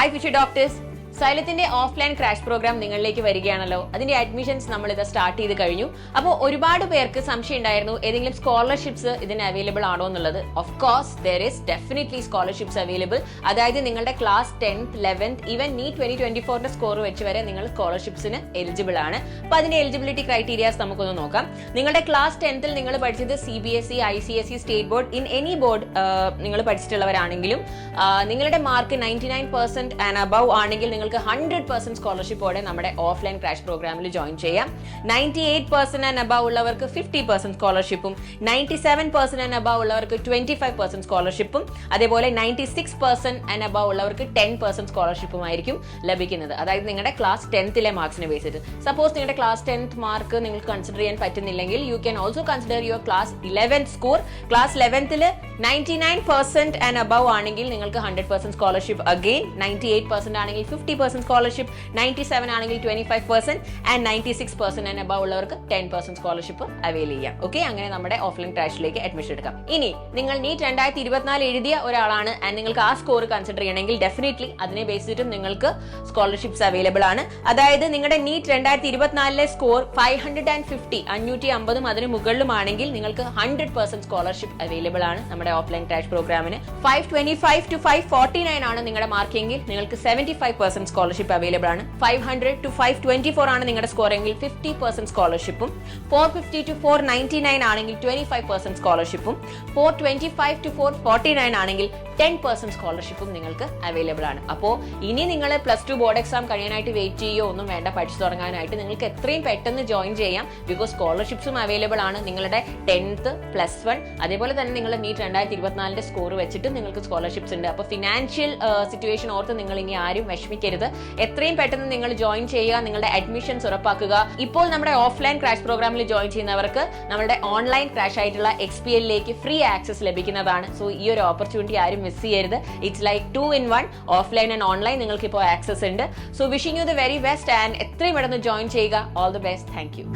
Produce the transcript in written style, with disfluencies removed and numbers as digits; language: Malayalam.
Hi future doctors. സൈലത്തിന്റെ ഓഫ്ലൈൻ ക്രാഷ് പ്രോഗ്രാം നിങ്ങളിലേക്ക് വരികയാണല്ലോ. അതിന്റെ അഡ്മിഷൻസ് നമ്മൾ ഇത് സ്റ്റാർട്ട് ചെയ്ത് കഴിഞ്ഞു. അപ്പോൾ ഒരുപാട് പേർക്ക് സംശയം ഉണ്ടായിരുന്നു ഏതെങ്കിലും സ്കോളർഷിപ്സ് ഇതിന് അവൈലബിൾ ആണോ എന്നുള്ളത്. Of course there is definitely scholarships available. അതായത് നിങ്ങളുടെ class 10th 11th even NEET 2024 score വെച്ച് വരെ നിങ്ങൾ സ്കോളർഷിപ്സിന് എലിജിബിൾ ആണ്. അപ്പോൾ അതിന്റെ എലിജിബിലിറ്റി ക്രൈറ്റീരിയാസ് നമുക്കൊന്ന് നോക്കാം. നിങ്ങളുടെ ക്ലാസ് 10th നിങ്ങൾ പഠിച്ചത് CBSE, ICSE, state board, in any board നിങ്ങൾ പഠിച്ചിട്ടുള്ളവരാണെങ്കിലും നിങ്ങളുടെ മാർക്ക് 99% ആൻഡ് അബവ് ആണെങ്കിൽ നിങ്ങൾക്ക് 100% സ്കോളർഷിപ്പോടെ നമ്മുടെ ഓഫ്ലൈൻ ക്രാഷ് പ്രോഗ്രാമിൽ ജോയിൻ ചെയ്യാം. 98% ആൻഡ് അബവ് ഉള്ളവർക്ക് 50% സ്കോളർഷിപ്പും, 97% ആൻഡ് അബവ് ഉള്ളവർക്ക് 25% സ്കോളർഷിപ്പും, അതേപോലെ 96% ആൻഡ് അബവ് ഉള്ളവർക്ക് 10% സ്കോളർഷിപ്പും ആയിരിക്കും ലഭിക്കുന്നത്. അതായത് നിങ്ങളുടെ ക്ലാസ് 10th മാർക്സിനെ ബേസ് ചെയ്ത്. സപ്പോസ് നിങ്ങളുടെ ക്ലാസ് 10th മാർക്ക് നിങ്ങൾക്ക് കൺസിഡർ ചെയ്യാൻ പറ്റുന്നില്ലെങ്കിൽ you can also consider your class 11th score. Class 11th 99% and above ആണെങ്കിൽ നിങ്ങൾക്ക് 100% സ്കോളർഷിപ്പ്, അഗെയിൻ 98% ആണെങ്കിൽ 50% സ്കോളർഷിപ്പ്, 97 ആണെങ്കിൽ 25% ആൻഡ് 96% ആൻഡ് അബവ് ഉള്ളവർക്ക് 10% സ്കോളർഷിപ്പ് അവൈൽ ചെയ്യാം. ഓക്കെ, അങ്ങനെ നമ്മുടെ ഓഫ്ലൈൻ ക്രാഷിലേക്ക് അഡ്മിഷൻ എടുക്കാം. ഇനി നിങ്ങൾ നീറ്റ് 2024 എഴുതിയ ഒരാളാണ് ആൻഡ് നിങ്ങൾക്ക് ആ സ്കോർ കൺസിഡർ ചെയ്യണമെങ്കിൽ ഡെഫിനറ്റ്ലി അതിനെ ബേസ് ചെയ്തിട്ടും നിങ്ങൾക്ക് സ്കോളർഷിപ്സ് അവൈലബിൾ ആണ്. അതായത് നിങ്ങളുടെ നീറ്റ് 2024 സ്കോർ 550 അതിന് മുകളിലുമാണെങ്കിൽ നിങ്ങൾക്ക് 100% സ്കോളർഷിപ്പ് അവൈലബിൾ ആണ് നമ്മുടെ ഓഫ്ലൈൻ ക്രാഷ് പ്രോഗ്രാമിന്. 525 to 549 ആണ് നിങ്ങളുടെ മാർക്കെങ്കിൽ നിങ്ങൾക്ക് 75% സ്കോളർഷിപ്പ് അവൈലബിൾ ആണ്. 500 to 524 ആണ് നിങ്ങളുടെ സ്കോർ എങ്കിൽ 50% സ്കോളർഷിപ്പും, 450 to 499 ആണെങ്കിൽ 25% സ്കോളർഷിപ്പും, 425 to 449 ആണെങ്കിൽ 10% സ്കോളർഷിപ്പും നിങ്ങൾക്ക് അവൈലബിൾ ആണ്. അപ്പോൾ ഇനി നിങ്ങൾ +2 ബോർഡ് എക്സാം കഴിയാനായിട്ട് വെയിറ്റ് ചെയ്യുകയോ ഒന്നും വേണ്ട. പഠിച്ചു തുടങ്ങാനായിട്ട് നിങ്ങൾക്ക് എത്രയും പെട്ടെന്ന് ജോയിൻ ചെയ്യാം. ബിക്കോസ് സ്കോളർഷിപ്സും അവൈലബിൾ ആണ്. നിങ്ങളുടെ 10th +1 അതേപോലെ തന്നെ നിങ്ങളുടെ നീറ്റ് 2024 സ്കോർ വെച്ചിട്ട് നിങ്ങൾക്ക് സ്കോളർഷിപ്സ് ഉണ്ട്. അപ്പോൾ ഫിനാൻഷ്യൽ സിറ്റുവേഷൻ ഓർത്ത് നിങ്ങൾ ഇനി ആരും വിഷമിക്കരുത്. എത്രയും പെട്ടെന്ന് നിങ്ങൾ ജോയിൻ ചെയ്യുക, നിങ്ങളുടെ അഡ്മിഷൻസ് ഉറപ്പാക്കുക. ഇപ്പോൾ നമ്മുടെ ഓഫ്ലൈൻ ക്രാഷ് പ്രോഗ്രാമിൽ ജോയിൻ ചെയ്യുന്നവർക്ക് നമ്മുടെ ഓൺലൈൻ ക്രാഷ് ആയിട്ടുള്ള XPL ഫ്രീ ആക്സസ് ലഭിക്കുന്നതാണ്. സോ ഈ ഒരു ഓപ്പർച്യൂണിറ്റി ആരും മിസ് ചെയ്യരുത്. It's like 2 in 1, offline and online നിങ്ങൾക്ക് ഇപ്പോൾ ആക്സസ് ഉണ്ട്. So wishing you the very best and എത്രയും പെട്ടെന്ന് ജോയിൻ ചെയ്യുക. All the best. Thank you.